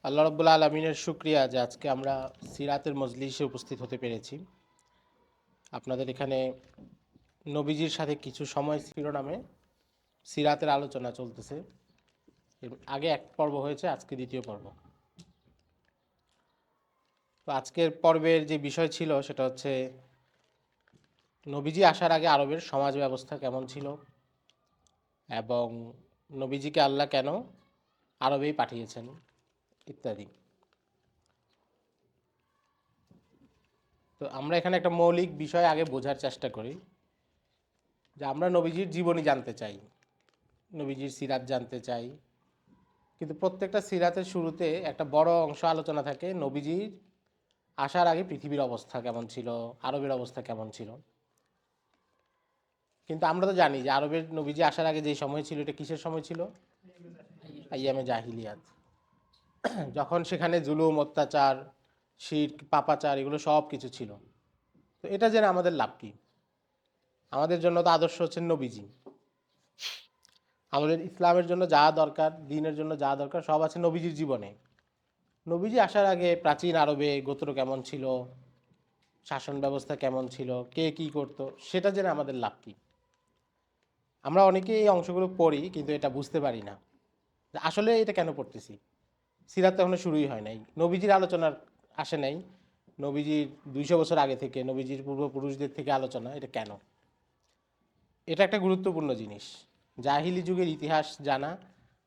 আল্লাহ রাব্বুল আলামিনের শুকরিয়া যে আজকে আমরা সিরাতের মজলিসে উপস্থিত হতে পেরেছি। আপনাদের এখানে নবীজির সাথে কিছু সময় শিরোনামে সিরাতের আলোচনা চলতেছে। এর আগে এক পর্ব হয়েছে, আজকে দ্বিতীয় পর্ব। তো আজকের পর্বের যে বিষয় ছিল সেটা হচ্ছে নবীজি আসার আগে আরবের সমাজ ব্যবস্থা কেমন ছিল এবং নবীজিকে আল্লাহ কেন আরবেই পাঠিয়েছেন ইত্যাদি। তো আমরা এখানে একটা মৌলিক বিষয় আগে বোঝার চেষ্টা করি যে আমরা নবীজির জীবনী জানতে চাই, নবীজির সিরাত জানতে চাই, কিন্তু প্রত্যেকটা সিরাতের শুরুতে একটা বড় অংশ আলোচনা থাকে নবীজির আসার আগে পৃথিবীর অবস্থা কেমন ছিল, আরবের অবস্থা কেমন ছিল। কিন্তু আমরা তো জানি যে আরবের নবীজি আসার আগে যে সময় ছিল এটা কিসের সময় ছিল? আইয়ামে জাহিলিয়াত, যখন সেখানে জুলুম, অত্যাচার, শিরক, পাপাচার এগুলো সব কিছু ছিল। তো এটা জেনে আমাদের লাভ কি? আমাদের জন্য তো আদর্শ হচ্ছেন নবীজি। আমাদের ইসলামের জন্য যা দরকার, দ্বীনের জন্য যা দরকার সব আছে নবীজির জীবনে। নবীজি আসার আগে প্রাচীন আরবে গোত্র কেমন ছিল, শাসন ব্যবস্থা কেমন ছিল, কে কি করত, সেটা জেনে আমাদের লাভ কি? আমরা অনেকেই এই অংশগুলো পড়ি কিন্তু এটা বুঝতে পারি না যে আসলে এটা কেন পড়তেছি। সিরাত তো এখনো শুরুই হয় নাই, নবীজির আলোচনার আসে নাই, নবীজির 200 বছর আগে থেকে, নবীজির পূর্বপুরুষদের থেকে আলোচনা, এটা কেন? এটা একটা গুরুত্বপূর্ণ জিনিস। জাহিলি যুগের ইতিহাস জানা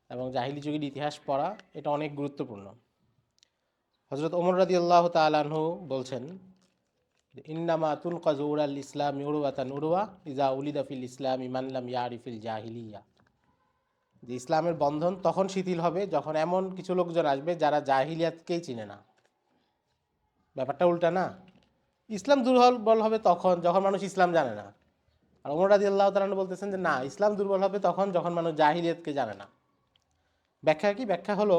এবং জাহিলি যুগের ইতিহাস পড়া এটা অনেক গুরুত্বপূর্ণ। হযরত ওমর রাদিয়াল্লাহু তাআলা আনহু বলছেন, ইন্নামা তুনকাযু উরাল ইসলামি উরওয়াতান উরওয়া ইজা উলিদা ফিল ইসলামি মান লাম ইয়ারিফিল জাহিলিয়া। যে ইসলামের বন্ধন তখন শিথিল হবে যখন এমন কিছু লোকজন আসবে যারা জাহিলিয়াতকেই চিনে না। ব্যাপারটা উল্টা না? ইসলাম দুর্বল হবে তখন যখন মানুষ ইসলাম জানে না। আর ওমর রাদিয়াল্লাহু তাআলা আনহু বলতেছেন যে না, ইসলাম দুর্বল হবে তখন যখন মানুষ জাহিলিয়াতকে জানে না। ব্যাখ্যা কি? ব্যাখ্যা হলো,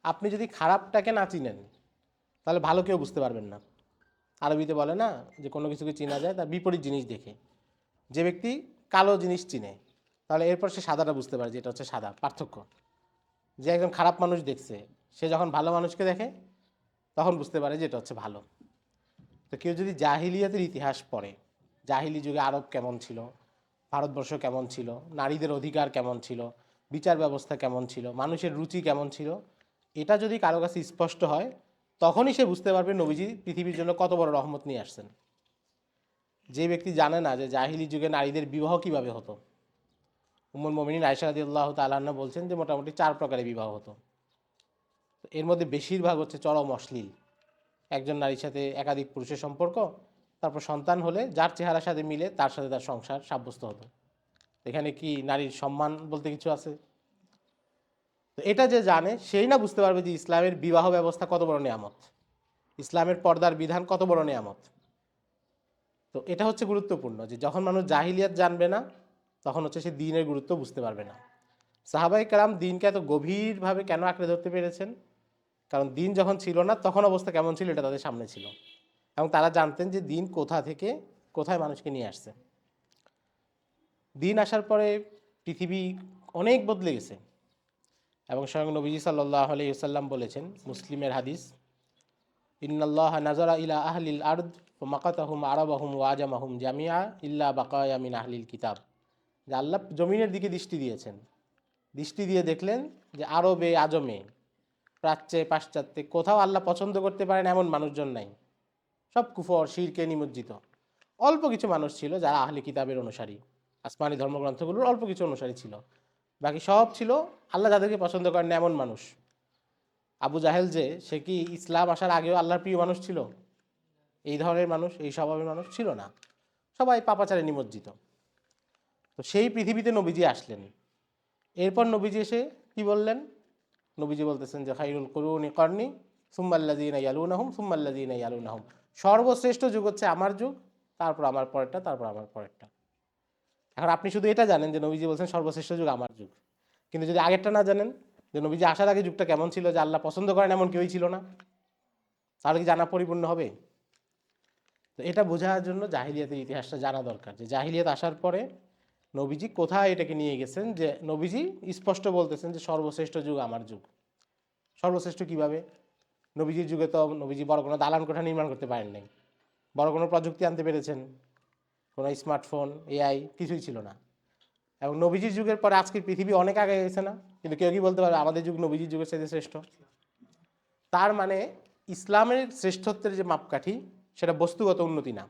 আপনি যদি খারাপটাকে না চিনেন তাহলে ভালো কেউ বুঝতে পারবেন না। আরবিতে বলে না যে কোনো কিছুকে চেনা যায় তার বিপরীত জিনিস দেখে। যে ব্যক্তি কালো জিনিস চিনে তাহলে এরপর সে সাদাটা বুঝতে পারে যে এটা হচ্ছে সাদা, পার্থক্য। যে একজন খারাপ মানুষ দেখছে সে যখন ভালো মানুষকে দেখে তখন বুঝতে পারে যে এটা হচ্ছে ভালো। তো কেউ যদি জাহিলিয়াতের ইতিহাস পড়ে, জাহিলি যুগে আরব কেমন ছিল, ভারতবর্ষ কেমন ছিল, নারীদের অধিকার কেমন ছিল, বিচার ব্যবস্থা কেমন ছিল, মানুষের রুচি কেমন ছিল, এটা যদি কারো কাছে স্পষ্ট হয় তখনই সে বুঝতে পারবে নবীজি পৃথিবীর জন্য কত বড় রহমত নিয়ে আসছেন। যে ব্যক্তি জানে না যে জাহিলি যুগে নারীদের বিবাহ কিভাবে হতো, উম্মুল মুমিনিন আয়েশা রাদিয়াল্লাহু তাআলা আনহা বলছেন যে মোটামুটি 4 প্রকারের বিবাহ হতো। এর মধ্যে বেশিরভাগ হচ্ছে চরম অশ্লীল। একজন নারীর সাথে একাধিক পুরুষের সম্পর্ক, তারপর সন্তান হলে যার চেহারার সাথে মিলে তার সাথে তার সংসার সাব্যস্ত হতো। এখানে কি নারীর সম্মান বলতে কিছু আছে? তো এটা যে জানে সেই না বুঝতে পারবে যে ইসলামের বিবাহ ব্যবস্থা কত বড় নিয়ামত, ইসলামের পর্দার বিধান কত বড় নিয়ামত। তো এটা হচ্ছে গুরুত্বপূর্ণ যে যখন মানুষ জাহিলিয়াত জানবে না তখন হচ্ছে সে দ্বীনের গুরুত্ব বুঝতে পারবে না। সাহাবায়ে কেরাম দ্বীনকে এত গভীরভাবে কেন আঁকড়ে ধরতে পেরেছেন? কারণ দ্বীন যখন ছিল না তখন অবস্থা কেমন ছিল এটা তাদের সামনে ছিল, এবং তারা জানতেন যে দ্বীন কোথা থেকে কোথায় মানুষকে নিয়ে আসছে। দ্বীন আসার পরে পৃথিবী অনেক বদলে গেছে, এবং স্বয়ং নবীজি সাল্লাল্লাহু আলাইহি ওয়াসাল্লাম বলেছেন, মুসলিমের হাদিস, ইন্নাল্লাহা নাজারা ইলা আহলিল আরদ ফামাকাতাহুম আরাবাহুম ওয়া আজামাহুম জামিআ ইল্লা বাকায়া মিন আহলিল কিতাব। যে আল্লাহ জমিনের দিকে দৃষ্টি দিয়েছেন, দৃষ্টি দিয়ে দেখলেন যে আরবে আজমে, প্রাচ্যে পাশ্চাত্যে কোথাও আল্লাহ পছন্দ করতে পারেন এমন মানুষজন নাই। সব কুফর শিরকে নিমজ্জিত। অল্প কিছু মানুষ ছিল যারা আহলে কিতাবের অনুসারী, আসমানি ধর্মগ্রন্থগুলোর অল্প কিছু অনুসারী ছিল। বাকি সব ছিল আল্লাহ যাদেরকে পছন্দ করেন না এমন মানুষ। আবু জাহেল যে, সে কি ইসলাম আসার আগেও আল্লাহর প্রিয় মানুষ ছিল? এই ধরনের মানুষ, এই স্বভাবের মানুষ ছিল না। সবাই পাপাচারে নিমজ্জিত। তো সেই পৃথিবীতে নবীজি আসলেন। এরপর নবীজি এসে কি বললেন? নবীজি বলতেছেন যে খাইরুল কুরুনি করনি সুম্মাল্লাযীনা ইয়ালুনাহুম সুম্মাল্লাযীনা ইয়ালুনাহুম। সর্বশ্রেষ্ঠ যুগ হচ্ছে আমার যুগ, তারপর আমার পরেরটা, তারপর আমার পরেরটা। এখন আপনি শুধু এটা জানেন যে নবীজি বলছেন সর্বশ্রেষ্ঠ যুগ আমার যুগ, কিন্তু যদি আগেরটা না জানেন যে নবীজি আসার আগে যুগটা কেমন ছিল, যে আল্লাহ পছন্দ করেন এমন কেউই ছিল না, তাহলে কি জানা পরিপূর্ণ হবে? তো এটা বোঝার জন্য জাহিলিয়াতের ইতিহাসটা জানা দরকার, যে জাহিলিয়াত আসার পরে নবীজি কোথায় এটাকে নিয়ে গেছেন। যে নবীজি স্পষ্ট বলতেছেন যে সর্বশ্রেষ্ঠ যুগ আমার যুগ, সর্বশ্রেষ্ঠ কিভাবে? নবীজির যুগে তো নবীজি বড় কোনো দালান কোঠা নির্মাণ করতে পারেন নাই, বড় কোনো প্রযুক্তি আনতে পেরেছেন, কোনো স্মার্টফোন, এআই কিছুই ছিল না। এবং নবীজির যুগের পরে আজকের পৃথিবী অনেক আগে গেছে না, কিন্তু কেউ কি বলতে পারবে আমাদের যুগ নবীজির যুগের চাইতে শ্রেষ্ঠ? তার মানে ইসলামের শ্রেষ্ঠত্বের যে মাপকাঠি সেটা বস্তুগত উন্নতি না।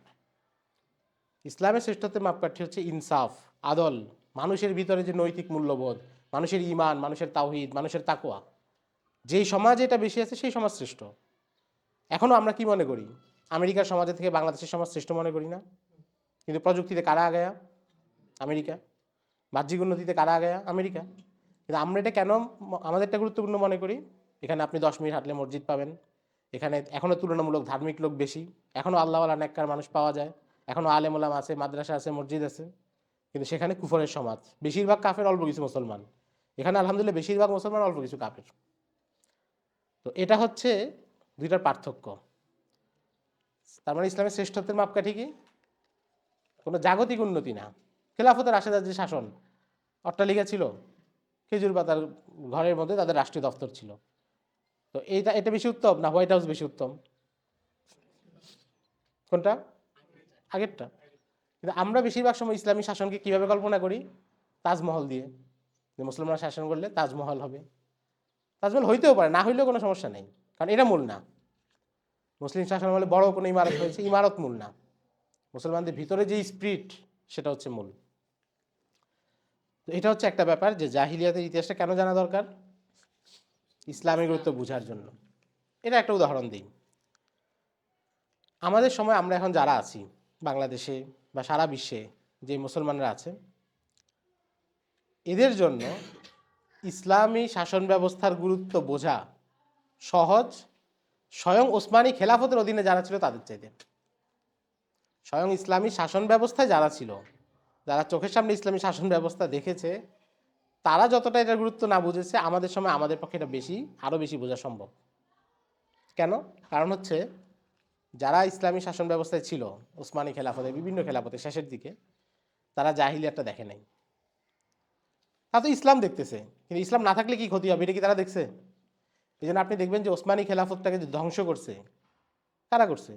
ইসলামের শ্রেষ্ঠত্বের মাপকাঠি হচ্ছে ইনসাফ, আদল, মানুষের ভিতরে যে নৈতিক মূল্যবোধ, মানুষের ঈমান, মানুষের তাওহীদ, মানুষের তাকওয়া, যেই সমাজে এটা বেশি আছে সেই সমাজ শ্রেষ্ঠ। এখনও আমরা কি মনে করি? আমেরিকার সমাজের থেকে বাংলাদেশের সমাজ শ্রেষ্ঠ মনে করি না? কিন্তু প্রযুক্তিতে কারা আগায়া? আমেরিকা। বাহ্যিক উন্নতিতে কারা আগায়া? আমেরিকা। কিন্তু আমরা এটা কেন আমাদেরটা গুরুত্বপূর্ণ মনে করি? এখানে আপনি 10 মিনিট হাঁটলে মসজিদ পাবেন, এখানে এখনও তুলনামূলক ধার্মিক লোক বেশি, এখনও আল্লাহওয়ালা নেককার মানুষ পাওয়া যায়, এখনও আলেম ওলামা আছে, মাদ্রাসা আছে, মসজিদ আছে। কিন্তু সেখানে কুফরের সমাজ, বেশিরভাগ কাফের, অল্প কিছু মুসলমান। এখানে আলহামদুলিল্লাহ বেশিরভাগ মুসলমান, অল্প কিছু কাফের। তো এটা হচ্ছে দুইটার পার্থক্য। তার মানে ইসলামের শ্রেষ্ঠত্বের মাপকাঠি কি? কোনো জাগতিক উন্নতি না। খেলাফতের রাশেদার যে শাসন, অট্টালিকা ছিল, খেজুর পাতার ঘরের মধ্যে তাদের রাষ্ট্রীয় দপ্তর ছিল। তো এটা বেশি উত্তম না হোয়াইট হাউস বেশি উত্তম? কোনটা? আগেরটা। কিন্তু আমরা বেশিরভাগ সময় ইসলামী শাসনকে কিভাবে কল্পনা করি? তাজমহল দিয়ে, যে মুসলমানরা শাসন করলে তাজমহল হবে। তাজমহল হইতেও পারে, না হইলেও কোনো সমস্যা নেই, কারণ এটা মূল না। মুসলিম শাসন বলে বড় কোনো ইমারত হয়েছে, ইমারত মূল না। মুসলমানদের ভিতরে যে স্পিরিট সেটা হচ্ছে মূল। তো এটা হচ্ছে একটা ব্যাপার, যে জাহিলিয়াতের ইতিহাসটা কেন জানা দরকার? ইসলামের গুরুত্ব বোঝার জন্য। এটা একটা উদাহরণ দিই। আমাদের সময় আমরা এখন যারা আছি বাংলাদেশে বা সারা বিশ্বে যে মুসলমানরা আছে, এদের জন্য ইসলামী শাসন ব্যবস্থার গুরুত্ব বোঝা সহজ স্বয়ং ওসমানী খেলাফতের অধীনে যারা ছিল তাদের চাইতে। স্বয়ং ইসলামী শাসন ব্যবস্থায় যারা ছিল, যারা চোখের সামনে ইসলামী শাসন ব্যবস্থা দেখেছে, তারা যতটা এটার গুরুত্ব না বুঝেছে, আমাদের সময় আমাদের পক্ষে এটা বেশি, আরও বেশি বোঝা সম্ভব। কেন? কারণ হচ্ছে যারা ইসলামী শাসন ব্যবস্থায় ছিল ওসমানী খেলাফতে, বিভিন্ন খেলাফতে শেষের দিকে, তারা জাহিলিয়াতটা দেখে নাই। তা তো ইসলাম দেখতেছে, কিন্তু ইসলাম না থাকলে কি ক্ষতি হবে এটা কি তারা দেখছে? এই জন্য আপনি দেখবেন যে ওসমানী খেলাফতটাকে যে ধ্বংস করছে, কারা করছে?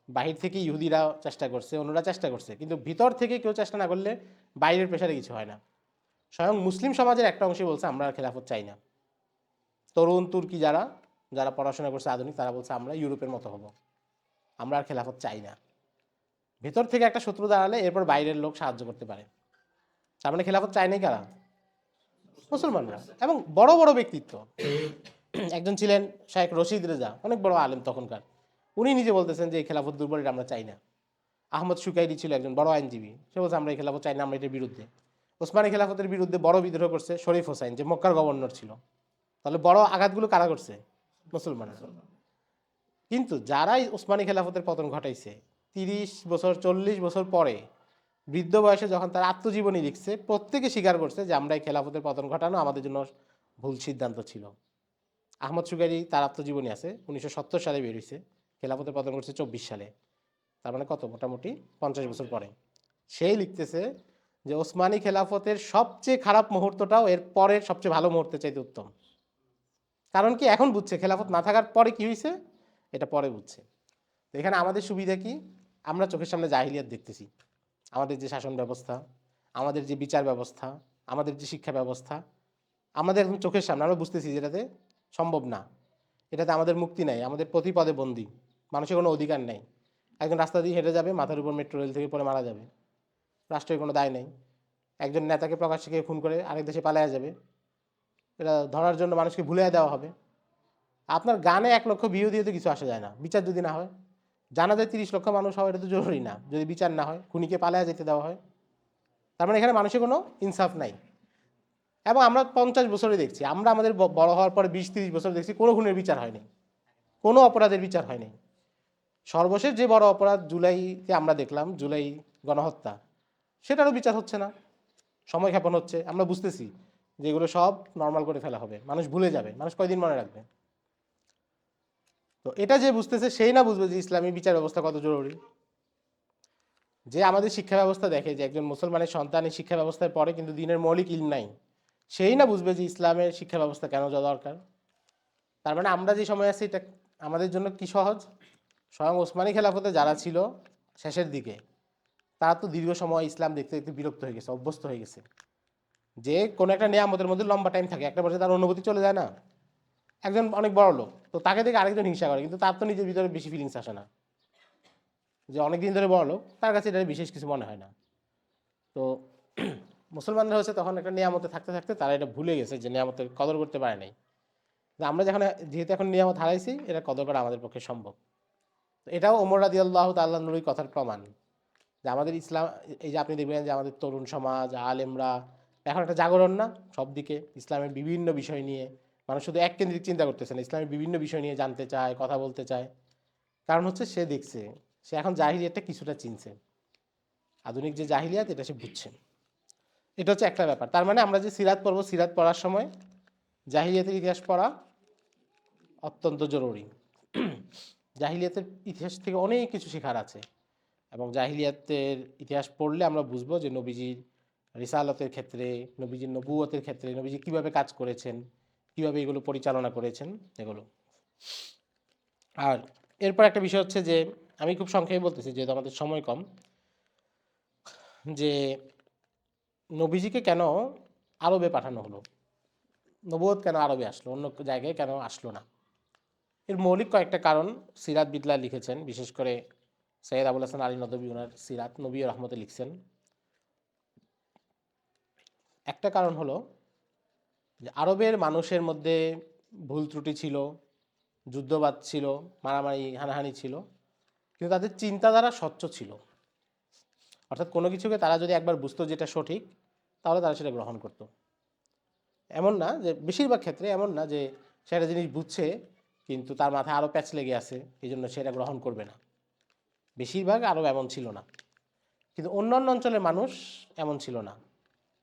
বাহির থেকে ইহুদিরা চেষ্টা করছে, অন্যরা চেষ্টা করছে, কিন্তু ভিতর থেকে কেউ চেষ্টা না করলে বাইরের প্রেশারে কিছু হয় না। স্বয়ং মুসলিম সমাজের একটা অংশে বলছে আমরা আর খেলাফত চাই না। তরুণ তুর্কি যারা যারা পড়াশোনা করছে আধুনিক, তারা বলছে আমরা ইউরোপের মতো হব, আমরা আর খেলাফত চাই না। ভেতর থেকে একটা শত্রু দাঁড়ালে এরপর বাইরের লোক সাহায্য করতে পারে। তার মানে খেলাফত চায় নাই কারা? মুসলমানরা। এবং বড় বড় ব্যক্তিত্ব, একজন ছিলেন শাইখ রশিদ রেজা, অনেক বড় আলেম তখনকার, উনি নিজে বলতেছেন যে এই খেলাফত দুর্বল, এটা আমরা চাই না। আহমদ সুকাইরি ছিল একজন বড় আইনজীবী, সে বলছে আমরা এই খেলাফত চাই না, আমরা এটার বিরুদ্ধে। ওসমানী খেলাফতের বিরুদ্ধে বড় বিদ্রোহ করছে শরীফ হোসাইন, যে মক্কার গভর্নর ছিল। তাহলে বড় আঘাতগুলো কারা করছে? মুসলমানরা। কিন্তু যারাই ওসমানী খেলাফতের পতন ঘটাইছে 30 বছর 40 বছর পরে, বৃদ্ধ বয়সে যখন তার আত্মজীবনী লিখছে, প্রত্যেকে স্বীকার করছে যে আমরা এই খেলাফতের পতন ঘটানো আমাদের জন্য ভুল সিদ্ধান্ত ছিল। আহমদ সুকারি তার আত্মজীবনী আছে, 1970 সালে বের হয়েছে, খেলাফতের পতন করছে 24 সালে, তার মানে কত, মোটামুটি 50 বছর পরে। সেই লিখতেছে যে ওসমানী খেলাফতের সবচেয়ে খারাপ মুহূর্তটাও এর পরের সবচেয়ে ভালো মুহূর্তের চাইতে উত্তম। কারণ কি, এখন বুঝছে খেলাফত না থাকার পরে কি হয়েছে, এটা পরে বুঝছে। তো এখানে আমাদের সুবিধা কি? আমরা চোখের সামনে জাহিলিয়াত দেখতেছি। আমাদের যে শাসন ব্যবস্থা, আমাদের যে বিচার ব্যবস্থা, আমাদের যে শিক্ষা ব্যবস্থা, আমাদের একদম চোখের সামনে, আমরা বুঝতেছি যেটাতে সম্ভব না, এটাতে আমাদের মুক্তি নাই, আমাদের প্রতি পদে বন্দী, মানুষের কোনো অধিকার নেই। একজন রাস্তা দিয়ে হেঁটে যাবে, মাথার উপর মেট্রো রেল থেকে পরে মারা যাবে, রাষ্ট্রের কোনো দায় নেই। একজন নেতাকে প্রকাশ্যে গিয়ে খুন করে আরেক দেশে পালায়া যাবে, এটা ধরার জন্য মানুষকে ভুলিয়ে দেওয়া হবে। আপনার গানে 1 লক্ষ ভিউ দিয়ে তো কিছু আসা যায় না, বিচার যদি না হয়। জানা যায় 30 লক্ষ মানুষ হয়, এটা তো জরুরি না যদি বিচার না হয়, খুনিকে পালায়া যেতে দেওয়া হয়। তার মানে এখানে মানুষের কোনো ইনসাফ নাই। এবং আমরা 50 বছরে দেখছি, আমরা আমাদের বড় হওয়ার পরে 20-30 বছর দেখছি কোনো খুনের বিচার হয়নি, কোনো অপরাধের বিচার হয়নি। সর্বশেষ যে বড় অপরাধ জুলাইতে আমরা দেখলাম, জুলাই গণহত্যা, সেটারও বিচার হচ্ছে না, সময় ক্ষেপণ হচ্ছে। আমরা বুঝতেছি যে এগুলো সব নর্মাল করে ফেলা হবে, মানুষ ভুলে যাবে, মানুষ কয়দিন মনে রাখবে। তো এটা যে বুঝতেছে সেই না বুঝবে যে ইসলামী বিচার ব্যবস্থা কত জরুরি। যে আমাদের শিক্ষা ব্যবস্থা দেখে যে একজন মুসলমানের সন্তান এই শিক্ষা ব্যবস্থায় পড়ে কিন্তু দিনের মৌলিক ইলম নাই, সেই না বুঝবে যে ইসলামের শিক্ষা ব্যবস্থা কেন যা দরকার। তার মানে আমরা যে সময় আছি এটা আমাদের জন্য কি সহজ? স্বয়ং ওসমানী খেলাফতে যারা ছিল শেষের দিকে, তারা তো দীর্ঘ সময় ইসলাম দেখতে দেখতে বিরক্ত হয়ে গেছে, অভ্যস্ত হয়ে গেছে। যে কোনো একটা নিয়ামতের মধ্যে লম্বা টাইম থাকে, একটা পর্যায়ে তার অনুভূতি চলে যায় না। একজন অনেক বড় লোক, তো তাকে দেখে আরেকজন হিংসা করে, কিন্তু তার তো নিজের ভিতরে বেশি ফিলিংস আসে না। যে অনেকদিন ধরে বড় লোক, তার কাছে এটা বিশেষ কিছু মনে হয় না। তো মুসলমানরা হচ্ছে তখন একটা নিয়ামতে থাকতে থাকতে তারা এটা ভুলে গেছে যে নিয়ামতের কদর করতে পারে নাই। আমরা যেহেতু এখন নিয়ামত হারাইছি, এটা কদর করা আমাদের পক্ষে সম্ভব। তো এটাও ওমর রাদিয়াল্লাহু তাআলা নুরই কথার প্রমাণ যে আমাদের ইসলাম, এই যে আপনি দেখবেন যে আমাদের তরুণ সমাজ, আলেমরা এখন একটা জাগরণ না, সব দিকে ইসলামের বিভিন্ন বিষয় নিয়ে মানুষ শুধু এক কেন্দ্রিক চিন্তা করতেছে না, ইসলামের বিভিন্ন বিষয় নিয়ে জানতে চায়, কথা বলতে চায়। কারণ হচ্ছে সে দেখছে, সে এখন জাহিলিয়াতটা কিছুটা চিনছে, আধুনিক যে জাহিলিয়াত এটা সে বুঝছে। এটা হচ্ছে একটা ব্যাপার। তার মানে আমরা যে সিরাত পড়বো, সিরাত পড়ার সময় জাহিলিয়াতের ইতিহাস পড়া অত্যন্ত জরুরি। জাহিলিয়াতের ইতিহাস থেকে অনেক কিছু শেখার আছে, এবং জাহিলিয়াতের ইতিহাস পড়লে আমরা বুঝবো যে নবীজির রিসালতের ক্ষেত্রে, নবীজির নবুয়তের ক্ষেত্রে নবীজি কিভাবে কাজ করেছেন, কিভাবে এগুলো পরিচালনা করেছেন এগুলো। আর এরপর একটা বিষয় হচ্ছে যে, আমি খুব সংক্ষেপে বলতেছি যেহেতু আমাদের সময় কম, যে নবীজিকে কেন আরবে পাঠানো হলো, নবুয়ত কেন আরবে আসলো, অন্য জায়গায় কেন আসলো না? এর মৌলিক কয়েকটা কারণ সিরাত বিদলা লিখেছেন, বিশেষ করে সৈয়দ আবুল হাসান আলী নদভী ওনার সিরাত নবী রহমতে লিখছেন। একটা কারণ হলো যে আরবের মানুষের মধ্যে ভুল ত্রুটি ছিল, যুদ্ধবাদ ছিল, মারামারি হানাহানি ছিল, কিন্তু তাদের চিন্তাধারা স্বচ্ছ ছিল। অর্থাৎ কোনো কিছুকে তারা যদি একবার বুঝতো যেটা সঠিক, তাহলে তারা সেটা গ্রহণ করত। এমন না যে, বেশিরভাগ ক্ষেত্রে এমন না যে সে একটা জিনিস বুঝছে কিন্তু তার মাথায় আরও প্যাচ লেগে আছে, এই জন্য সেটা গ্রহণ করবে না। বেশিরভাগ আরব এমন ছিল না, কিন্তু অন্যান্য অঞ্চলের মানুষ এমন ছিল না।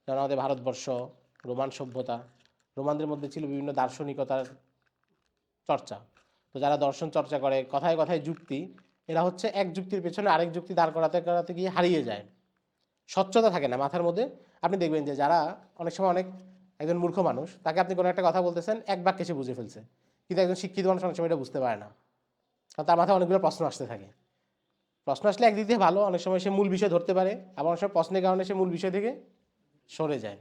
যেমন আমাদের ভারতবর্ষ, রোমান সভ্যতা, রোমানদের মধ্যে ছিল বিভিন্ন দার্শনিকতার চর্চা। তো যারা দর্শন চর্চা করে, কথায় কথায় যুক্তি, এরা হচ্ছে এক যুক্তির পেছনে আরেক যুক্তি দাঁড় করাতে করাতে গিয়ে হারিয়ে যায়, স্বচ্ছতা থাকে না মাথার মধ্যে। আপনি দেখবেন যে যারা অনেক সময় একজন মূর্খ মানুষ, তাকে আপনি কোনো একটা কথা বলতেছেন, এক বাক্যে সে বুঝে ফেলছে, কিন্তু একজন শিক্ষিত মানুষ অনেক সময় এটা বুঝতে পারে না, কারণ তার মাথায় অনেকগুলো প্রশ্ন আসতে থাকে। প্রশ্ন আসলে একদিক দিয়ে ভালো, অনেক সময় সে মূল বিষয় ধরতে পারে, আবার অনেক সময় প্রশ্নের কারণে সে মূল বিষয় থেকে সরে যায়,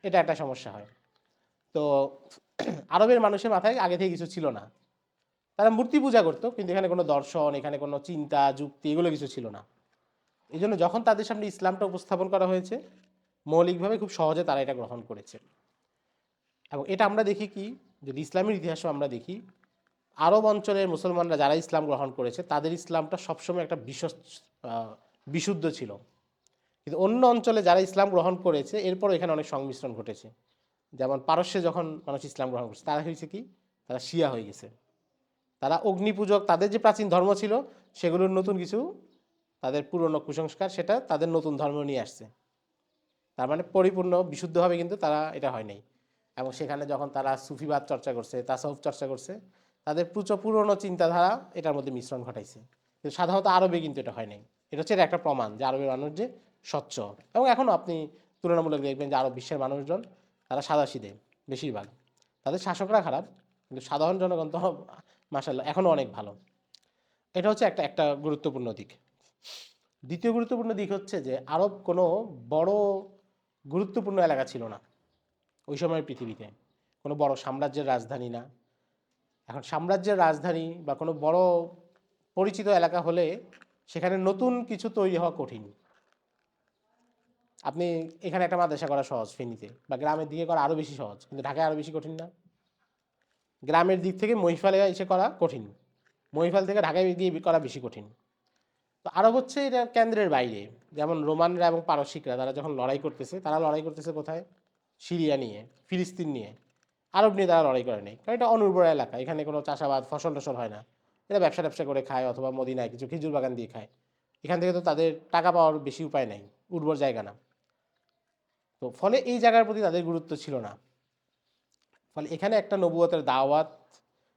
এটা একটা সমস্যা হয়। তো আরবের মানুষের মাথায় আগে থেকে কিছু ছিল না, তারা মূর্তি পূজা করতো, কিন্তু এখানে কোনো দর্শন, এখানে কোনো চিন্তা যুক্তি এগুলো কিছু ছিল না। এই জন্য যখন তাদের সামনে ইসলামটা উপস্থাপন করা হয়েছে, মৌলিকভাবে খুব সহজে তারা এটা গ্রহণ করেছে। এবং এটা আমরা দেখি কি, যদি ইসলামের ইতিহাসও আমরা দেখি, আরব অঞ্চলের মুসলমানরা যারা ইসলাম গ্রহণ করেছে তাদের ইসলামটা সবসময় একটা বিশুদ্ধ ছিল। কিন্তু অন্য অঞ্চলে যারা ইসলাম গ্রহণ করেছে এরপর এখানে অনেক সংমিশ্রণ ঘটেছে। যেমন পারস্যে যখন মানুষ ইসলাম গ্রহণ করেছে, তারা হয়েছে কি, তারা শিয়া হয়ে গেছে। তারা অগ্নিপূজক, তাদের যে প্রাচীন ধর্ম ছিল সেগুলোর নতুন কিছু, তাদের পুরনো কুসংস্কার, সেটা তাদের নতুন ধর্ম নিয়ে আসছে। তার মানে পরিপূর্ণ বিশুদ্ধভাবে কিন্তু তারা এটা হয় নাই। এবং সেখানে যখন তারা সুফিবাদ চর্চা করছে, তাসাউফ চর্চা করছে, তাদের প্রচুর পুরনো চিন্তাধারা এটার মধ্যে মিশ্রণ ঘটাইছে। কিন্তু সাধারণত আরবে কিন্তু এটা হয় নাই। এটা হচ্ছে একটা প্রমাণ যে আরবের মানুষ যে স্বচ্ছ। এবং এখনও আপনি তুলনামূলক দেখবেন যে আরব বিশ্বের মানুষজন তারা সাদাসিধে বেশিরভাগ, তাদের শাসকরা খারাপ, কিন্তু সাধারণ জনগণ তো মাশাআল্লাহ এখনও অনেক ভালো। এটা হচ্ছে একটা একটা গুরুত্বপূর্ণ দিক। দ্বিতীয় গুরুত্বপূর্ণ দিক হচ্ছে যে আরব কোনো বড় গুরুত্বপূর্ণ এলাকা ছিল না ওই সময়ের পৃথিবীতে, কোনো বড় সাম্রাজ্যের রাজধানী না। এখন সাম্রাজ্যের রাজধানী বা কোনো বড় পরিচিত এলাকা হলে সেখানে নতুন কিছু তৈরি হওয়া কঠিন। আপনি এখানে একটা মাদ্রাসা করা সহজ ফেনীতে, বা গ্রামের দিকে করা আরও বেশি সহজ, কিন্তু ঢাকায় আরও বেশি কঠিন না? গ্রামের দিক থেকে মহিফালে এসে করা কঠিন, মহিফাল থেকে ঢাকায় গিয়ে করা বেশি কঠিন। তো আরব হচ্ছে এটা কেন্দ্রের বাইরে। যেমন রোমানরা এবং পারসিকরা তারা যখন লড়াই করতেছে, তারা লড়াই করতেছে কোথায়? সিরিয়া নিয়ে, ফিলিস্তিন নিয়ে। আরব নিয়ে তারা লড়াই করে নেই, কারণ এটা অনুর্বর এলাকা, এখানে কোনো চাষাবাদ ফসল টসল হয় না। এরা ব্যবসা ট্যাবসা করে খায়, অথবা মদিনায় কিছু খেজুর বাগান দিয়ে খায়। এখান থেকে তো তাদের টাকা পাওয়ার বেশি উপায় নাই, উর্বর জায়গা না। তো ফলে এই জায়গার প্রতি তাদের গুরুত্ব ছিল না। ফলে এখানে একটা নবুয়তের দাওয়াত,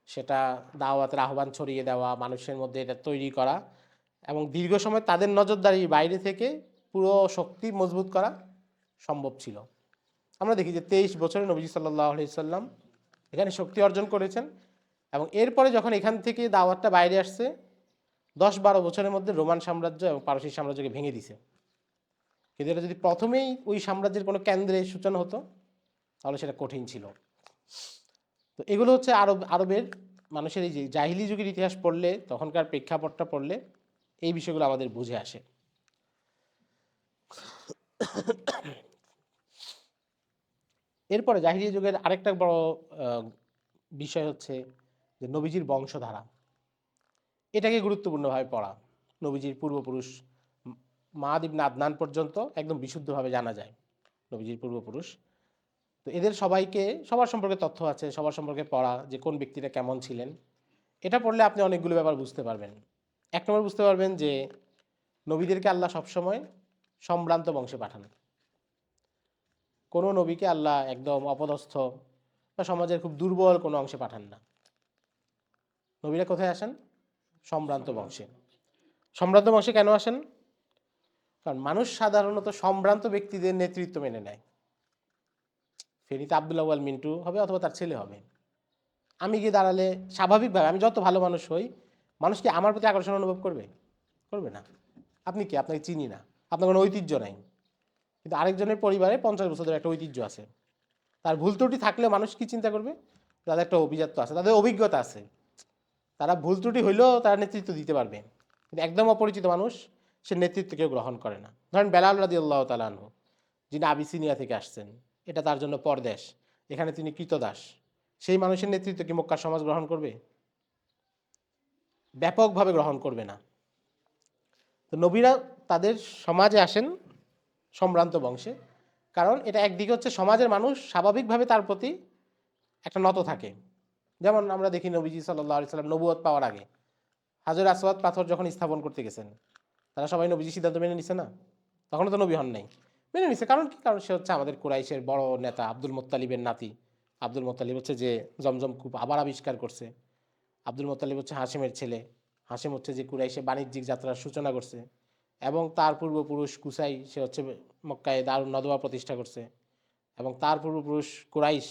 সেটা দাওয়াতের আহ্বান ছড়িয়ে দেওয়া, মানুষের মধ্যে এটা তৈরি করা, এবং দীর্ঘ সময় তাদের নজরদারির বাইরে থেকে পুরো শক্তি মজবুত করা সম্ভব ছিল। আমরা দেখি যে 23 বছরে নবী সাল্লাল্লাহু আলাইহি সাল্লাম এখানে শক্তি অর্জন করেছেন, এবং এরপরে যখন এখান থেকে দাওয়াতটা বাইরে আসছে 10-12 বছরের মধ্যে রোমান সাম্রাজ্য এবং পারসিক সাম্রাজ্যকে ভেঙে দিছে। কিন্তু এটা যদি প্রথমেই ওই সাম্রাজ্যের কোনো কেন্দ্রে সূচনা হতো তাহলে সেটা কঠিন ছিল। তো এগুলো হচ্ছে আরবের মানুষের এই যে জাহিলি যুগের ইতিহাস পড়লে, তখনকার প্রেক্ষাপটটা পড়লে এই বিষয়গুলো আমাদের বুঝে আসে। এরপরে জাহিলি যুগের আরেকটা বড় বিষয় হচ্ছে যে নবীজির বংশধারা, এটাকে গুরুত্বপূর্ণভাবে পড়া। নবীজির পূর্বপুরুষ মাদ ইবনে আদনান পর্যন্ত একদম বিশুদ্ধভাবে জানা যায় নবীজির পূর্বপুরুষ। তো এদের সবার সম্পর্কে তথ্য আছে, সবার সম্পর্কে পড়া, যে কোন ব্যক্তিটা কেমন ছিলেন। এটা পড়লে আপনি অনেকগুলো ব্যাপার বুঝতে পারবেন। এক নম্বর বুঝতে পারবেন যে নবীদেরকে আল্লাহ সবসময় সম্ভ্রান্ত বংশে পাঠান। কোনো নবীকে আল্লাহ একদম অপদস্থ বা সমাজের খুব দুর্বল কোনো অংশে পাঠান না। নবীরা কোথায় আসেন? সম্ভ্রান্ত বংশে। সম্ভ্রান্ত বংশে কেন আসেন? কারণ মানুষ সাধারণত সম্ভ্রান্ত ব্যক্তিদের নেতৃত্ব মেনে নেয়। ফেনীতে আব্দুল আউয়াল মিন্টু হবে অথবা তার ছেলে হবে। আমি গিয়ে দাঁড়ালে স্বাভাবিকভাবে আমি যত ভালো মানুষ হই, মানুষ কি আমার প্রতি আকর্ষণ অনুভব করবে? করবে না। আপনি কি? আপনাকে চিনি না, আপনার কোনো ঐতিহ্য নাই। কিন্তু আরেকজনের পরিবারে 50 বছরের একটা ঐতিহ্য আছে, তার ভুল ত্রুটি থাকলেও মানুষ কি চিন্তা করবে? তাদের একটা অভিজাত্য আছে, তাদের অভিজ্ঞতা আছে, তারা ভুল ত্রুটি হইলেও তারা নেতৃত্ব দিতে পারবে। কিন্তু একদম অপরিচিত মানুষ, সে নেতৃত্ব কেউ গ্রহণ করে না। ধরেন বেলাল রাদিয়াল্লাহু তাআলা আনহু, যিনি আবিসিনিয়া থেকে আসছেন, এটা তার জন্য পরদেশ, এখানে তিনি কৃতদাস। সেই মানুষের নেতৃত্ব কি মক্কার সমাজ গ্রহণ করবে? ব্যাপকভাবে গ্রহণ করবে না। তো নবীরা তাদের সমাজে আসেন সম্ভ্রান্ত বংশে, কারণ এটা একদিকে হচ্ছে সমাজের মানুষ স্বাভাবিকভাবে তার প্রতি একটা নত থাকে। যেমন আমরা দেখি নবীজি সাল্লাল্লাহু আলাইহি সাল্লাম নবুয়ত পাওয়ার আগে হাজর আসওয়াদ পাথর যখন স্থাপন করতে গেছেন, তারা সবাই নবীজি সিদ্ধান্ত মেনে নিছে না? তখনও তো নবী হন নাই, মেনে নিছে। কারণ কি? কারণ সে হচ্ছে আমাদের কুরাইশের বড় নেতা, আব্দুল মোত্তালিবের নাতি। আব্দুল মোত্তালিব হচ্ছে যে জমজম কূপ আবার আবিষ্কার করছে। আব্দুল মোত্তালিব হচ্ছে হাশিমের ছেলে। হাশিম হচ্ছে যে কুরাইশে বাণিজ্যিক যাত্রার সূচনা করছে, এবং তার পূর্বপুরুষ কুসাই, সে হচ্ছে মক্কায় দারুন নদওয়া প্রতিষ্ঠা করছে, এবং তার পূর্বপুরুষ কুরাইশ,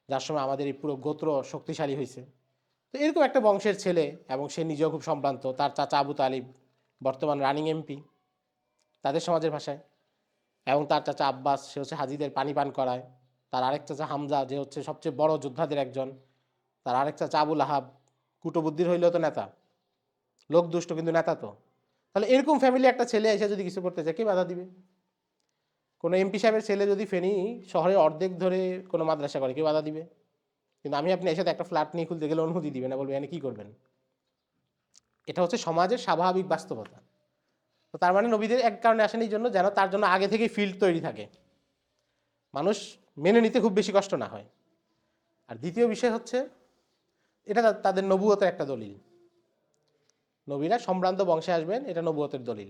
যার সময় আমাদের এই পুরো গোত্র শক্তিশালী হয়েছে। তো এরকম একটা বংশের ছেলে, এবং সে নিজেও খুব সম্ভ্রান্ত। তার চাচা আবু তালিব বর্তমান রানিং এমপি তাদের সমাজের ভাষায়, এবং তার চাচা আব্বাস, সে হচ্ছে হাজিদের পানি পান করায়। তার আরেক চাচা হামজা, যে হচ্ছে সবচেয়ে বড় যোদ্ধাদের একজন। তার আরেক চাচা আবুল আহাব, কুটবুদ্ধির হইলেও তো নেতা, লোক দুষ্ট কিন্তু নেতা তো। তাহলে এরকম ফ্যামিলি একটা ছেলে এসে যদি কিছু করতে চায়, কে বাধা দিবে? কোনো এমপি সাহেবের ছেলে যদি ফেনী শহরে অর্ধেক ধরে কোনো মাদ্রাসা করে, কে বাধা দিবে? কিন্তু আমি আপনি এসে একটা ফ্ল্যাট নিয়ে খুলতে গেলে অনুমতি দিবে না, বলবে এখানে কি করবেন? এটা হচ্ছে সমাজের স্বাভাবিক বাস্তবতা। তো তার মানে নবীদের এক কারণে আসেন এই জন্য, যেন তার জন্য আগে থেকেই ফিল্ড তৈরি থাকে, মানুষ মেনে নিতে খুব বেশি কষ্ট না হয়। আর দ্বিতীয় বিষয় হচ্ছে, এটা তাদের নবুয়তের একটা দলিল। নবীরা সম্ভ্রান্ত বংশে আসবেন, এটা নবুয়তের দলিল।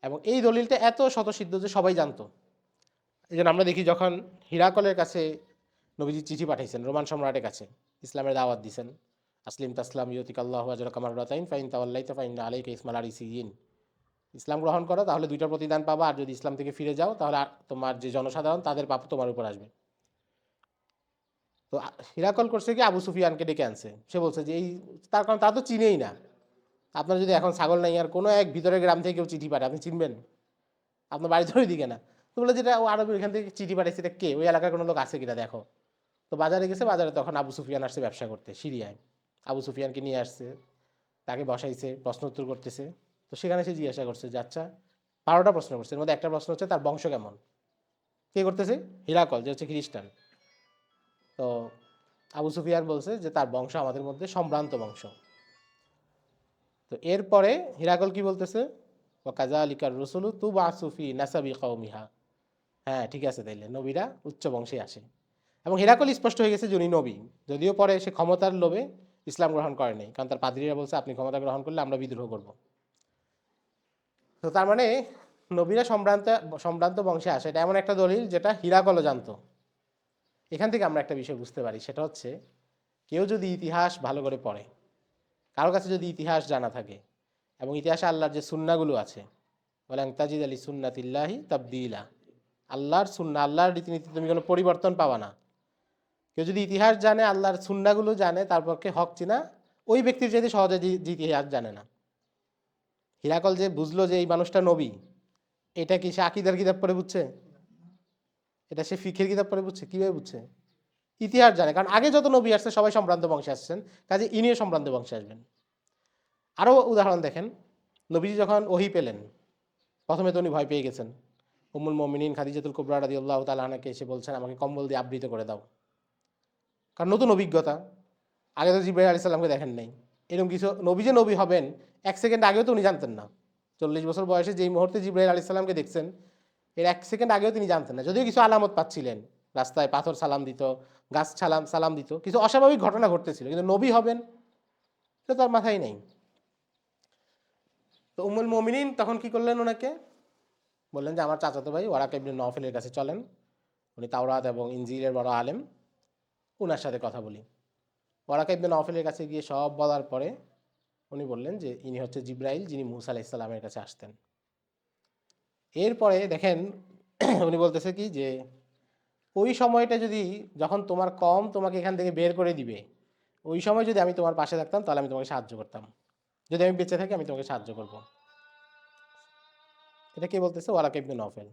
এবং এই দলিলটা এত স্বতঃসিদ্ধ যে সবাই জানতো। এই জন্য আমরা দেখি যখন হিরাকলের কাছে নবীজি চিঠি পাঠাইছেন, রোমান সম্রাটের কাছে ইসলামের দাওয়াত দিছেন, আসলিম তাসলাম ইউতিকাল্লাহু আজরা কামার রাতাইন ফাইন তাওয়াল্লাইতা ফাইন্না আলাইকা ইসমাল আরিসিয়িন। ইসলাম গ্রহণ করো তাহলে 2টা প্রতিদান পাবা, আর যদি ইসলাম থেকে ফিরে যাও তাহলে তোমার যে জনসাধারণ তাদের পাপ তোমার উপর আসবে। তো হিরাকল করছে কি, আবু সুফিয়ানকে ডেকে আনছে। সে বলছে যে এই, তার কারণ তা তো চিনেই না। আপনার যদি এখন ছাগল নাই আর কোনো এক ভিতরের গ্রাম থেকে কেউ চিঠি পাঠায়, আপনি চিনবেন? আপনার বাড়ি ধরে দিকে না। তো বলে যেটা ও আরবের এখান থেকে চিঠি পাঠাইছে, এটা কে? ওই এলাকার কোনো লোক আছে কিনা দেখো। তো বাজারে গেছে, বাজারে তখন আবু সুফিয়ান আসছে ব্যবসা করতে সিরিয়ায়। আবু সুফিয়ানকে নিয়ে আসছে, তাকে বসাইছে, প্রশ্ন উত্তর করতেছে। তো সেখানে সে জিজ্ঞাসা করছে যে আচ্ছা, 12টা প্রশ্ন করছে, এর মধ্যে একটা প্রশ্ন হচ্ছে তার বংশ কেমন। কে করতেছে? হিরাকল, যে হচ্ছে খ্রিস্টান। তো আবু সুফিয়ান বলছে যে তার বংশ আমাদের মধ্যে সম্ভ্রান্ত বংশ। তো এরপরে হিরাকল কি বলতেছে? কাযালিকার রসুলু তুবআসু ফি নাসাবি কওমিহা। হ্যাঁ ঠিক আছে, তাইলে নবীরা উচ্চ বংশে আসে। এবং হিরাকল স্পষ্ট হয়ে গেছে যে উনি নবী, যদিও পরে সে ক্ষমতার লোভে ইসলাম গ্রহণ করে নাই, কারণ তার পাদ্রীরা বলছে আপনি ক্ষমতা গ্রহণ করলে আমরা বিদ্রোহ করব। তো তার মানে নবীরা সম্ভ্রান্ত সম্ভ্রান্ত বংশে আসে, এটা এমন একটা দলিল যেটা হিরাকলও জানতো। এখান থেকে আমরা একটা বিষয় বুঝতে পারি, সেটা হচ্ছে কেউ যদি ইতিহাস ভালো করে পড়ে, কারো কাছে যদি ইতিহাস জানা থাকে, এবং ইতিহাসে আল্লাহর যে সুন্নাগুলো আছে, বলেন তাজিদ আলী সুন্নাতিল্লাহি তাবদিলা, আল্লাহর সুন্না, আল্লাহর রীতিনীতি তুমি কোনো পরিবর্তন পাবা না। কেউ যদি ইতিহাস জানে, আল্লাহর সুন্নাহগুলো জানে, তার পক্ষে হক চিনা ওই ব্যক্তির চাইতে সহজে যে ইতিহাস জানে না। হিরাকল যে বুঝলো যে এই মানুষটা নবী, এটা কি সে আকীদার কিতাব পড়ে বুঝছে? এটা সে ফিকহের কিতাব পড়ে বুঝছে? কিভাবে বুঝছে? ইতিহাস জানে, কারণ আগে যত নবী আসছে সবাই সম্ভ্রান্ত বংশে আসছেন, কাজে ইনিও সম্ভ্রান্ত বংশে আসবেন। আরও উদাহরণ দেখেন, নবীজি যখন ওহী পেলেন, প্রথমে তো উনি ভয় পেয়ে গেছেন। উম্মুল মুমিনিন খাদিজাতুল কুবরা রাদিয়াল্লাহু তাআলা আনহাকে এসে বলছেন, আমাকে কম্বল দিয়ে আবৃত করে দাও, কারণ নতুন অভিজ্ঞতা, আগে তো জিবরাইল আলাইহিস সালামকে দেখেন নাই। এরকম কিছু নবী যে নবী হবেন এক সেকেন্ড আগেও তো উনি জানতেন না। 40 বছর বয়সে যেই মুহূর্তে জিবরাইল আলাইহিস সালামকে দেখছেন, এর এক সেকেন্ড আগেও তিনি জানতেন না। যদিও কিছু আলামত পাচ্ছিলেন, রাস্তায় পাথর সালাম দিত, গাছ সালাম দিত, কিছু অস্বাভাবিক ঘটনা ঘটতেছিল, কিন্তু নবী হবেন এটা তার মাথায় নেই। তো উম্মুল মুমিনিন তখন কি করলেন, ওনাকে বললেন যে আমার চাচাতো ভাই ওয়ারাকা ইবনে নওফেলের কাছে চলেন, উনি তাওরাত এবং ইনজিলের বড় আলেম, ওনার সাথে কথা বলি। ওয়ারাকা ইবনে নওফেলের কাছে গিয়ে সব বলার পরে উনি বললেন যে ইনি হচ্ছে জিবরাইল, যিনি মূসা আলাইহিস সালামের কাছে আসতেন। এরপরে দেখেন উনি বলতেছে কি যে ওই সময়টা যদি, যখন তোমার কম তোমাকে এখান থেকে বের করে দিবে, ওই সময় যদি আমি তোমার পাশে থাকতাম তাহলে আমি তোমাকে সাহায্য করতাম, যদি আমি বেঁচে থাকি আমি তোমাকে সাহায্য করব। এটা কে বলতেছে? ওয়ারাকা ইবনে নওফেল।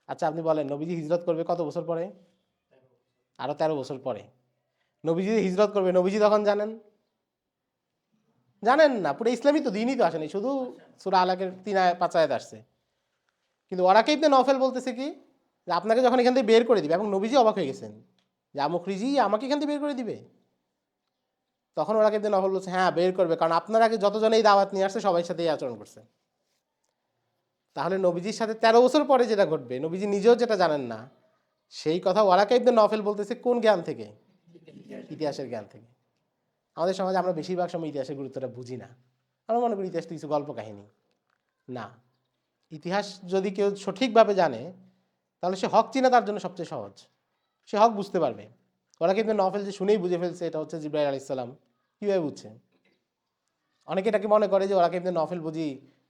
আচ্ছা আপনি বলেন, নবীজি হিজরত করবে কত বছর পরে? আরো 13 বছর পরে। নবীজি হিজরত করবে, নবীজি তখন জানেন? জানেন না। পুরো ইসলামী তো দিনই তো আসেনি, শুধু সূরা আলাকের 3-5 আয়াত আসছে। কিন্তু ওয়ারাকা ইবনে নওফেল বলতেছে কি যে আপনাকে যখন এখান থেকে বের করে দিবে, এবং নবীজি অবাক হয়ে গেছেন যে আমুখরিজি আমাকে এখান থেকে বের করে দিবে। তখন ওয়ারাকা ইবনে নওফেল বলছে হ্যাঁ বের করবে, কারণ আপনার আগে যতজনেই দাওয়াত নিয়ে আসছে সবাই সাথেই আচরণ করছে। তাহলে নবীজির সাথে 13 বছর পরে যেটা ঘটবে, নবীজি নিজেও যেটা জানেন না, সেই কথা ওয়ারাকা ইবনে নওফেল বলতেছে কোন জ্ঞান থেকে? ইতিহাসের জ্ঞান থেকে। আমাদের সমাজে আমরা বেশিরভাগ সময় ইতিহাসের গুরুত্বটা বুঝি না। আমরা মনে করি ইতিহাস তো কিছু গল্প কাহিনী। না, ইতিহাস যদি কেউ সঠিকভাবে জানে তাহলে সে হক চিনা তার জন্য সবচেয়ে সহজ। সে হক বুঝতে পারবে। ওরা কিন্তু নভেল যে শুনেই বুঝে ফেলছে এটা হচ্ছে জিবরাইল আলাইহিস সালাম, কীভাবে বুঝছে? অনেকে এটাকে মনে করে যে ওরা কিন্তু নভেল বুঝি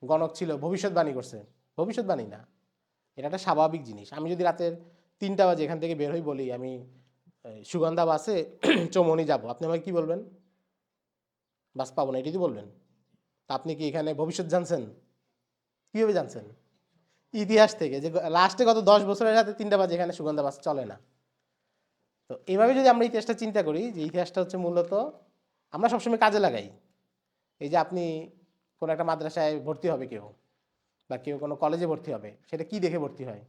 গণক ছিল, ভবিষ্যৎবাণী করছে। ভবিষ্যৎবাণী না, এটা একটা স্বাভাবিক জিনিস। আমি যদি রাতের 3টা বাজে এখান থেকে বের হই, বলি আমি সুগন্ধা বাসে চৌমনি যাব, আপনি আমাকে কি বলবেন? বাস পাবো না, এটাই তো বলবেন। তা আপনি কি এখানে ভবিষ্যৎ জানছেন? কীভাবে জানছেন? ইতিহাস থেকে, যে লাস্টে গত 10 বছরের হাতে 3টা বাজে এখানে সুগন্ধা বাস চলে না। তো এইভাবে যদি আমরা ইতিহাসটা চিন্তা করি, যে ইতিহাসটা হচ্ছে মূলত আমরা সবসময় কাজে লাগাই। এই যে আপনি কোনো একটা মাদ্রাসায় ভর্তি হবে কেউ, বা কেউ কোনো কলেজে ভর্তি হবে, সেটা কি দেখে ভর্তি হয়?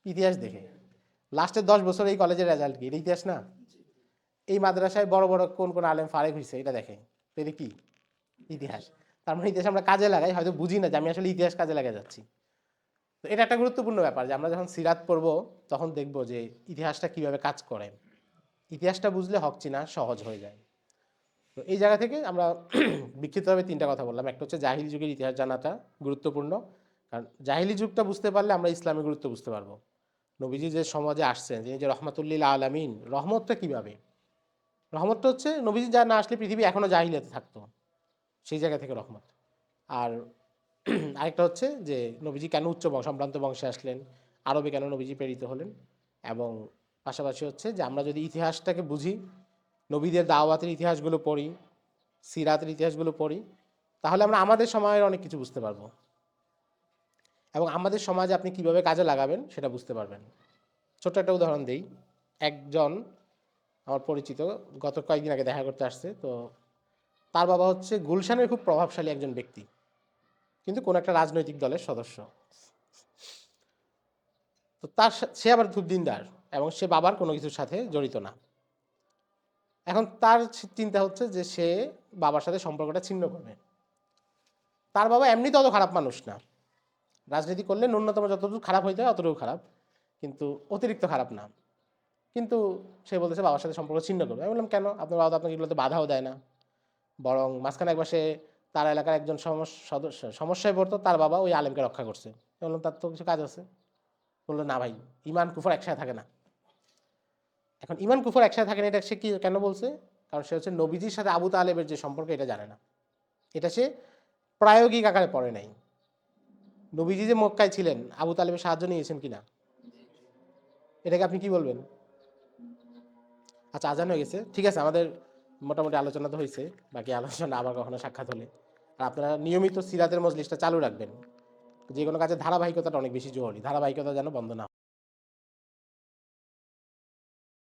ইতিহাস দেখে। লাস্টের 10 বছর এই কলেজের রেজাল্ট কি? এটা ইতিহাস না? এই মাদ্রাসায় বড় বড় কোন কোন আলেম ফারেক হয়েছে এটা দেখে, তো এটা কি? ইতিহাস। তার মানে ইতিহাস আমরা কাজে লাগাই, হয়তো বুঝি না যে আমি আসলে ইতিহাস কাজে লাগাই যাচ্ছি। তো এটা একটা গুরুত্বপূর্ণ ব্যাপার যে আমরা যখন সিরাত পড়বো তখন দেখব যে ইতিহাসটা কিভাবে কাজ করে। ইতিহাসটা বুঝলে হক চিনা সহজ হয়ে যায়। তো এই জায়গা থেকে আমরা বিক্ষিপ্তভাবে 3টা কথা বললাম। একটা হচ্ছে জাহিলি যুগের ইতিহাস জানাটা গুরুত্বপূর্ণ, কারণ জাহিলি যুগটা বুঝতে পারলে আমরা ইসলামের গুরুত্ব বুঝতে পারবো। নবীজি যে সমাজে আসছেন, যিনি যে রহমাতুল্লিল আলামিন, রহমতটা কিভাবে? রহমতটা হচ্ছে নবীজি যা না আসলে পৃথিবী এখনো জাহিলিয়াতে থাকতো, সেই জায়গা থেকে রহমত। আর আরেকটা হচ্ছে যে নবীজি কেন উচ্চ সম্ভ্রান্ত বংশে আসলেন, আরবে কেন নবীজি প্রেরিত হলেন, এবং পাশাপাশি হচ্ছে যে আমরা যদি ইতিহাসটাকে বুঝি, নবীদের দাওয়াতের ইতিহাসগুলো পড়ি, সিরাতের ইতিহাসগুলো পড়ি, তাহলে আমরা আমাদের সময়ের অনেক কিছু বুঝতে পারবো, এবং আমাদের সমাজে আপনি কিভাবে কাজে লাগাবেন সেটা বুঝতে পারবেন। ছোট্ট একটা উদাহরণ দেই। একজন আমার পরিচিত গত কয়েকদিন আগে দেখা করতে আসছে, তো তার বাবা হচ্ছে গুলশানের খুব প্রভাবশালী একজন ব্যক্তি, কিন্তু কোন একটা রাজনৈতিক দলের সদস্য। তো সে আবার খুব দিনদার, এবং সে বাবার কোনো কিছুর সাথে জড়িত না। এখন তার চিন্তা হচ্ছে যে সে বাবার সাথে সম্পর্কটা ছিন্ন করবে। তার বাবা এমনি তত খারাপ মানুষ না, রাজনীতি করলে ন্যূনতম যতটুকু খারাপ হইতে হয় অতটুকু খারাপ, কিন্তু অতিরিক্ত খারাপ না। কিন্তু সে বলতেছে বাবার সাথে সম্পর্ক ছিন্ন করবে। আমি বললাম কেন? আপনার বাবা তো আপনাকে এগুলোতে বাধাও দেয় না, বরং মাঝখানে একবার সে তার এলাকার একজন সমস্যায় পড়তো, তার বাবা ওই আলেমকে রক্ষা করছে। আমি বললাম তার তো কিছু কাজ আছে। বললো না ভাই, ইমান কুফর একসাথে থাকে না। এখন ইমান কুফর একসাথে থাকে না, এটা সে কি কেন বলছে? কারণ সে হচ্ছে নবীজির সাথে আবু তালেবের যে সম্পর্ক এটা জানে না, এটা সে প্রায়োগিক আকারে পড়ে নাই। নবীজি যে মক্কায় ছিলেন, আবু তালেবের সাহায্য নিয়েছেন কিনা, এটাকে আপনি কি বলবেন? আচ্ছা, আজান হয়ে গেছে, ঠিক আছে, আমাদের মোটামুটি আলোচনা তো হয়েছে, বাকি আলোচনা আবার কখনো সাক্ষাৎ হলে। আর আপনারা নিয়মিত সিরাতের মজলিসটা চালু রাখবেন। যে কোনো কাজে ধারাবাহিকতাটা অনেক বেশি জরুরি, ধারাবাহিকতা যেন বন্ধ না হয়।